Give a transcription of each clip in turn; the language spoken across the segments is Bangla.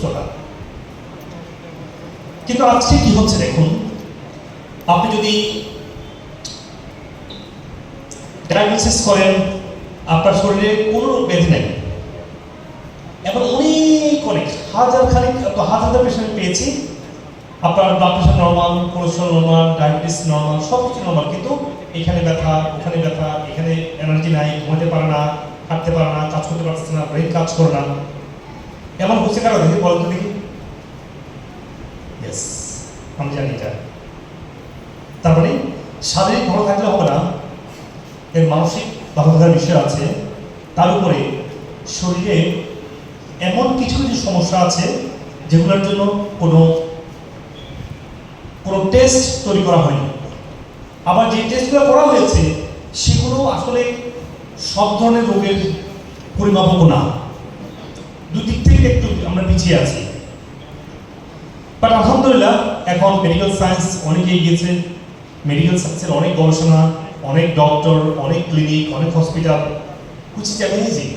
সুস্থতা। কিন্তু আজকে কি হচ্ছে দেখুন, আপনি যদি ডায়াগনোসিস করেন আপনার শরীরে কোনো রোগ ব্যাধি নেই, এখন অনেক হাজার হাজার পেশেন্ট পেয়েছি, আপনার blood pressure normal, cholesterol normal, diabetes normal, সব কিছু নর্মাল, কিন্তু এখানে ব্যথা, ওখানে ব্যথা, এখানে এনার্জি নাই, ঘুমাতে পারে না, হাঁটতে পারে না, কাজ করতে পারছে না, ব্রেন কাজ করে না। এমন হচ্ছে কারো দেখি বলতে দেখি, ইয়েস আমি জানি এটা। তার মানে শারীরিক ভালো থাকলে হবে না, এর মানসিক ভালো থাকার বিষয় আছে। তার উপরে শরীরে এমন কিছু কিছু সমস্যা আছে যেগুলোর জন্য কোনো টেস্ট তৈরি করা হয়নি। আবার যে টেস্টগুলো করা হয়েছে সেগুলো আসলে সব ধরনের রোগের পরিমাপক না, দুদিক থেকে একটু আমরা পিছিয়ে আছি। বাট আলহামদুলিল্লাহ এখন মেডিকেল সায়েন্স অনেক এগিয়েছে, মেডিকেল সায়েন্সের অনেক গবেষণা, অনেক ডক্টর, অনেক ক্লিনিক, অনেক হসপিটাল। কুচি চ্যালেঞ্জিং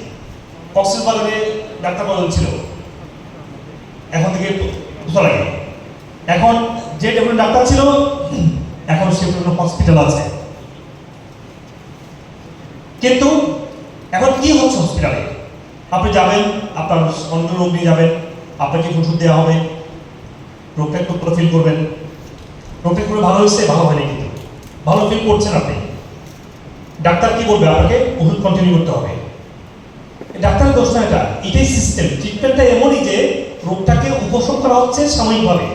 কক্সবাজারে ডাক্তার বদল ছিল, এখন থেকে বছর আগে, এখন যে ডেভেলপ ডাক্তার ছিল এখন সে হসপিটাল আছে। কিন্তু এখন কি হচ্ছে হসপিটালে, আপনি যাবেন, আপনার অন্য রোগ নিয়ে যাবেন, আপনাকে ওষুধ দেওয়া হবে, রোগটা একটু ফিল করবেন, রোগটা করে ভালো হয়েছে, ভালো হয়নি, কিন্তু ভালো ফিল করছেন আপনি, ডাক্তার কি বলবে, আপনাকে ওষুধ কন্টিনিউ করতে হবে। ডাক্তারের দোষ না, এটাই সিস্টেম। ট্রিটমেন্টটা এমনই যে রোগটাকে উপশম করা হচ্ছে সাময়িকভাবে,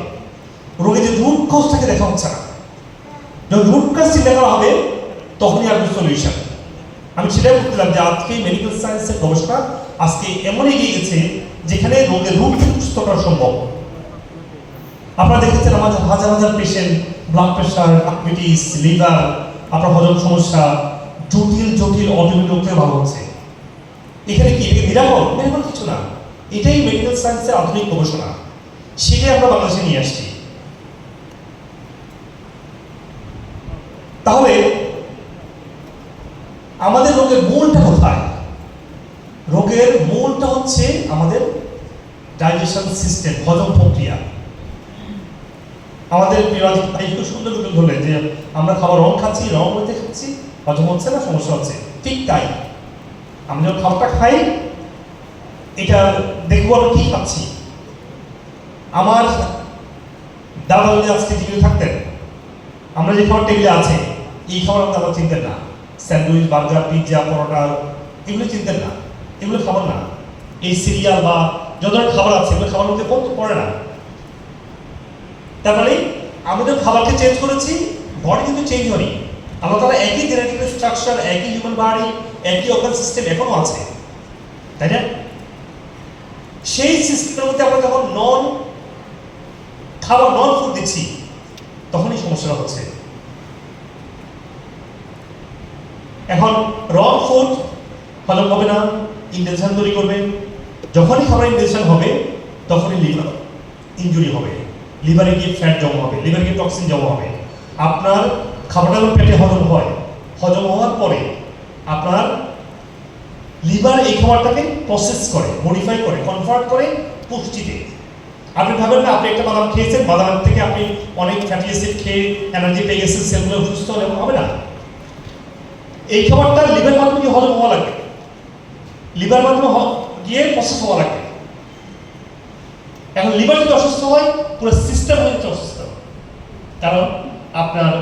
রোগের যে রুট কজটাকে দেখা হচ্ছে না। যখন রুট কজ চিন্তা করা হবে তখনই আসবে সলিউশন। আমি সেটাই বলছিলাম যে আজকে মেডিকেল সায়েন্সের গবেষণা আজকে এমন এগিয়ে গেছে যেখানে রোগের রুট থেকে সুস্থ করা সম্ভব। আপনারা দেখেছেন আমাদের হাজার হাজার patient blood pressure, diabetes, liver, আপনার হজম সমস্যা, জটিল জটিল অটোইমিউন রোগ থেকে ভালো হচ্ছে। এখানে কি নিরাপদ? নিরাপদ কিছু না, এটাই মেডিকেল সায়েন্সের আধুনিক গবেষণা, সেটাই আমরা বাংলাদেশে নিয়ে আসছি। তাহলে আমাদের রোগের মূলটা কোথায়? রোগের মূলটা হচ্ছে আমাদের ডাইজেশন সিস্টেম, হজম প্রক্রিয়া। আমাদের একটু সুন্দর করে ধরলেন যে আমরা খাবার রং খাচ্ছি, রং মধ্যে খাচ্ছি, হজম হচ্ছে না, সমস্যা হচ্ছে। ঠিক তাই, আমরা যখন খাবারটা খাই এটা দেখবো আমরা কি খাচ্ছি। আমার দাদা যদি আজকে জীবিত থাকতেন, আমরা যে খাবার টেবিলে আছে এই খাবার দাদা চিনতেন না, স্যান্ডউইচ, বার্গার, পিৎজা, পরোটা, এগুলো চিনতেন না, এগুলো খাবার না। এই সিরিয়াল বা যত ধরনের খাবার আছে এগুলো খাবার মধ্যে পড়ে না। তার মানে আমাদের খাবারকে চেঞ্জ করেছি, বডি কিন্তু চেঞ্জ হয়নি। আল্লাহ তাআলা একই জেনেটিক স্ট্রাকচার, একই হিউম্যান বডি, একই অর্গান সিস্টেম এখনো আছে, তাই না? সেই সিস্টেমের মধ্যে আমরা যখন নন ফুড দিচ্ছি তখনই সমস্যা হচ্ছে। এখন রং ফুড হজম হবে না, ইনডাইজেশন তৈরি করবে। যখনই খাবার ইনডাইজেশন হবে তখনই লিভার ইনজুরি হবে, লিভারে গিয়ে ফ্যাট জমা হবে, লিভারে গিয়ে টক্সিন জমা হবে। আপনার খাবারটা যখন পেটে হজম হয়, হজম হওয়ার পরে আপনার লিভার এই খাবারটাকে প্রসেস করে, মডিফাই করে, কনভার্ট করে পুষ্টিতে। আপনি ভাবেন না আপনি একটা বাদাম খেয়েছেন, বাদামের থেকে আপনি অনেক ফ্যাটি অ্যাসিড খেয়ে এনার্জি পেয়ে গেছেন, সেলগুলো সুস্থ হলে হবে না। এই খাবারটা লিভার মাধ্যমে গিয়ে হজম হওয়া লাগবে, লিভার মাধ্যমে গিয়ে প্রসেস হওয়া লাগবে। এখন লিভার যদি অসুস্থ হয় পুরো সিস্টেম হয়ে যাচ্ছে অসুস্থ, কারণ আপনার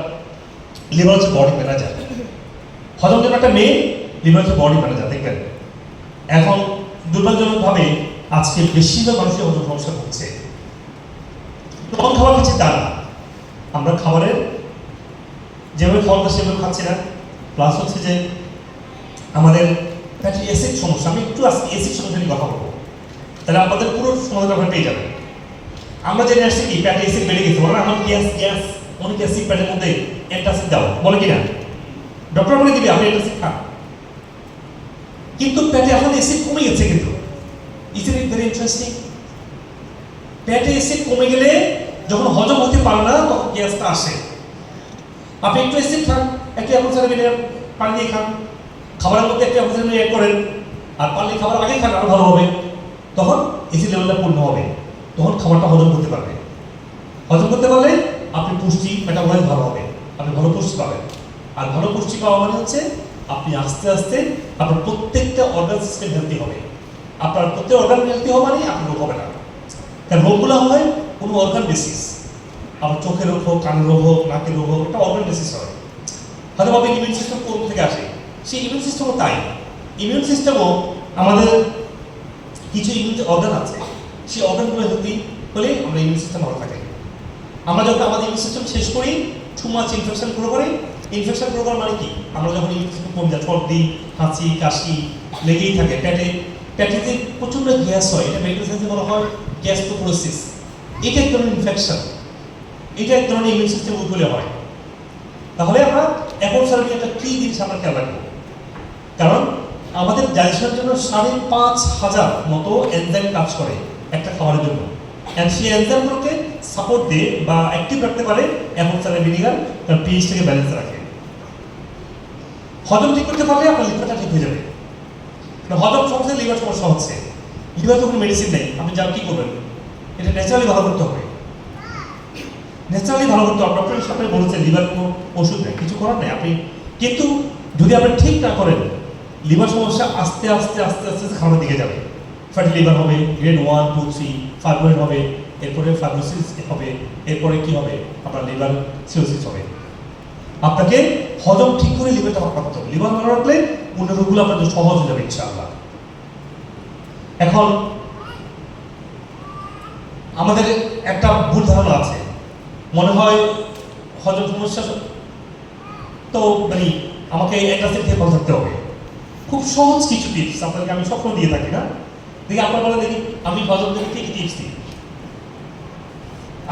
লিভার হচ্ছে বডি ম্যানেজার। হজম জন্য একটা মেয়ে, লিভার হচ্ছে বডি ম্যানেজার। দেখবেন এখন দুর্ভাগ্যজনকভাবে আজকে বেশিরভাগ মানুষের হজম সমস্যা হচ্ছে। কম খাবার খাচ্ছি তা না, আমরা খাবারের যেভাবে খাওয়াটা সেভাবে খাচ্ছি না। প্লাস হচ্ছে যে আমাদের ফ্যাটি অ্যাসিড সমস্যা, আমি একটু আজকে অ্যাসিড সমস্যা নিয়ে কথা বলবো, তাহলে আপনাদের পুরো সমাধান আপনারা পেয়ে যাবেন। আমরা জেনে আসছি কি ফ্যাটি অ্যাসিড বেড়ে গেছে, বলে আমার গ্যাস অনেক অ্যাসিড পেটের মধ্যে, অ্যান্টাসিড দাও, বলে কিনা ডক্টর বলে দিবে আপনি অ্যান্টাসিড খান, কিন্তু পেটে এখন অ্যাসিড কমে গেছে। কিন্তু ইজ ইট ভেরি ইন্টারেস্টিং, পেটে অ্যাসিড কমে গেলে যখন হজম হতে পারে না তখন গ্যাসটা আসে। আপনি একটু অ্যাসিড খান, একটু অ্যাপল সাইডার ভিনেগার পানি দিয়ে খান, খাবারের মধ্যে একটু অ্যাপল সাইডার অ্যাড করেন, আর পারলে খাবার আগে খান আরো ভালো হবে, তখন অ্যাসিড লেভেলটা পূর্ণ হবে। তখন খাবারটা হজম করতে পারবে। হজম করতে পারলে আপনি পুষ্টি মেটাবলাইজ ভালো হবে, আপনি ভালো পুষ্টি পাবেন। আর ভালো পুষ্টি পাওয়া মানে হচ্ছে আপনি আস্তে আস্তে আপনার প্রত্যেকটা অর্গান সিস্টেম হেলদি হবে। আপনার প্রত্যেক অর্গান হেলদি হওয়া মানে আপনার রোগ হবে না। কারণ রোগগুলো হয় কোনো অর্গান বেসিস। আপনার চোখের রোগ হোক, কানের রোগ হোক, নাকের রোগ হোক, একটা অর্গান বেসিস হয়। হয়তো ভাবে ইমিউন সিস্টেম কোন থেকে আসে, সেই ইমিউন সিস্টেমও তাই। ইমিউন সিস্টেমও আমাদের কিছু ইমিউন অর্গান আছে, সেই অর্গানগুলো হেলদি হলে আমরা ইমিউন সিস্টেম ভালো থাকে। আমরা যখন আমাদের ইমিউন সিস্টেম শেষ করি, টু মাচ ইনফেকশন গ্রো করে। ইনফেকশন গ্রো করা মানে কি, আমরা যখন ইমিউন সিস্টেম কমে যায়, সর্দি, হাঁচি, কাশি লেগেই থাকে, পেটে যে প্রচণ্ড গ্যাস হয়, এটা মেডিকেল সায়েন্সে বলা হয় গ্যাস্ট্রোপোরোসিস। এটা এক ধরনের ইনফেকশন, এটা এক ধরনের ইমিউন সিস্টেম উদ্ভূলে হয়। তাহলে আমরা এখন সারাদিন একটা কী জিনিস আমরা খেয়াল রাখবো, কারণ আমাদের ডাইজেশনের জন্য ৫,৫০০ মতো এনজাইম কাজ করে একটা খাবারের জন্য। অ্যান্ড সেই এনজাইমগুলোকে সাপোর্ট দিয়ে বা অ্যাক্টিভ রাখতে পারে অ্যাপল সাইডার ভিনিগার, তার পিএইচটাকে ব্যালেন্স রাখে। হজম ঠিক করতে পারলে আপনার লিভারটা ঠিক হয়ে যাবে। হজম সমস্যা, লিভার সমস্যা হচ্ছে, লিভার তো কোনো মেডিসিন নেই, আপনি যা কী করবেন, এটা ন্যাচারালি ভালো করতে হবে। ন্যাচারালি ভালো করতে হবে। ডক্টর সামনে বলেছেন লিভার কোনো ওষুধ নেই, কিছু করার নেই আপনি। কিন্তু যদি আপনি ঠিক না করেন, লিভার সমস্যা আস্তে আস্তে আস্তে আস্তে খাওয়ার দিকে যাবে। ফ্যাটি লিভার হবে, গ্রেড 1, 2, 3, ফাইব্রয়েড হবে, এরপরে ফাইব্রোসিস হবে, এরপরে কি হবে, আপনার লিভার সিরোসিস হবে। আপনাকে হজম ঠিক করে লিভারটা ভালো রাখতে হবে। লিভার ভালো রাখলে অন্য রোগগুলো আপনার জন্য সহজ হয়ে যাবে ইনশাআল্লাহ। এখন আমাদের একটা ভুল ধারণা আছে, মনে হয় হজম সমস্যা তো মানে আমাকে অ্যান্টাসিড থেকে ভালো থাকতে হবে। খুব সহজ কিছু টিপস আপনাকে আমি সবসময় দিয়ে থাকি না, দেখি আপনার বলে দেখি আমি হজম থেকে কী কী টিপস দিই,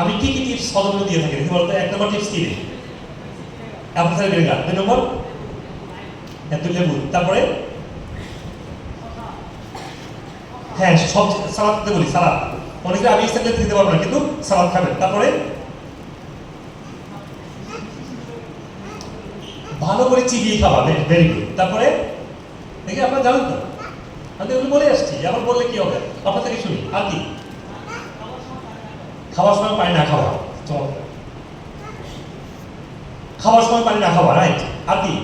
আমি কী কী টিপস হজম দিয়ে থাকি দেখি বলতে। 1 নম্বর টিপস কী দিই, অ্যাপল সাইডার ভিনেগার। 2 নম্বর লেবু। তারপরে হ্যাঁ সব সালাদ দিতে বলি, সালাদ। অনেকে আমি ইচ্ছা করে দিতে পারবো না, কিন্তু সালাদ খাবেন। তারপরে ভালো করে চিবিয়ে খাওয়া, ভেরি গুড। তারপরে দেখি আপনারা জানেন তো, আমি এগুলো বলে আসছি, আবার বললে কি হবে, আপনার থেকে শুনি। আর কি, খাওয়ার সময় পানি না খাওয়া, চমৎকার। খাওয়ার সময় পানি না খাওয়া, রাইট। আর কি,